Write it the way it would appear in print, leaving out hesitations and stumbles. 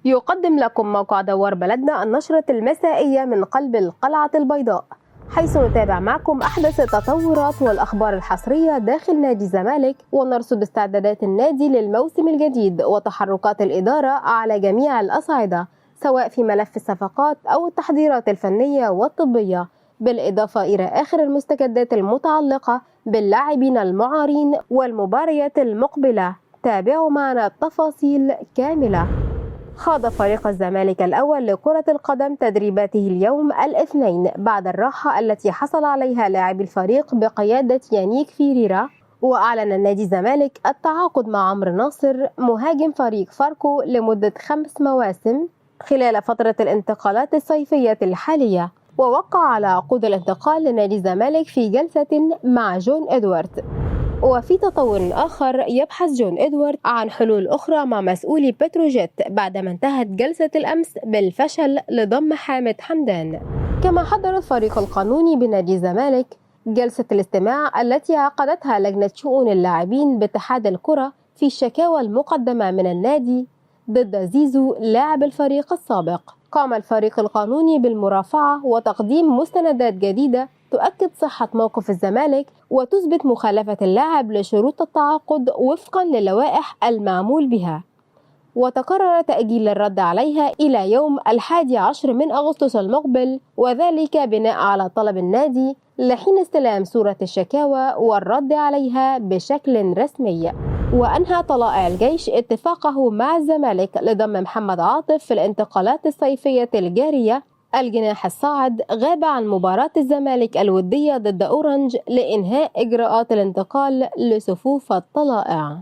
يقدم لكم موقع دوار بلدنا النشرة المسائية من قلب القلعة البيضاء، حيث نتابع معكم أحدث التطورات والأخبار الحصرية داخل نادي الزمالك، ونرصد استعدادات النادي للموسم الجديد وتحركات الإدارة على جميع الأصعدة، سواء في ملف الصفقات أو التحضيرات الفنية والطبية، بالإضافة إلى آخر المستجدات المتعلقة باللاعبين المعارين والمباريات المقبلة. تابعوا معنا التفاصيل كاملة. خاض فريق الزمالك الأول لكرة القدم تدريباته اليوم الاثنين بعد الراحة التي حصل عليها لاعبي الفريق بقيادة يانيك فيريرا. وأعلن نادي الزمالك التعاقد مع عمرو ناصر مهاجم فريق فاركو لمدة 5 مواسم خلال فترة الانتقالات الصيفية الحالية، ووقع على عقود الانتقال لنادي الزمالك في جلسة مع جون إدوارد. وفي تطور آخر، يبحث جون إدوارد عن حلول أخرى مع مسؤولي بتروجيت بعدما انتهت جلسة الأمس بالفشل لضم حامد حمدان. كما حضر الفريق القانوني بنادي الزمالك جلسة الاستماع التي عقدتها لجنة شؤون اللاعبين باتحاد الكرة في الشكاوى المقدمة من النادي ضد زيزو لاعب الفريق السابق. قام الفريق القانوني بالمرافعة وتقديم مستندات جديدة تؤكد صحة موقف الزمالك وتثبت مخالفة اللاعب لشروط التعاقد وفقا للوائح المعمول بها، وتقرر تأجيل الرد عليها إلى يوم 11 من أغسطس المقبل، وذلك بناء على طلب النادي لحين استلام صورة الشكاوى والرد عليها بشكل رسمي. وأنهى طلائع الجيش اتفاقه مع الزمالك لضم محمد عاطف في الانتقالات الصيفية الجارية. الجناح الصاعد غاب عن مباراة الزمالك الودية ضد أورنج لإنهاء إجراءات الانتقال لصفوف الطلائع.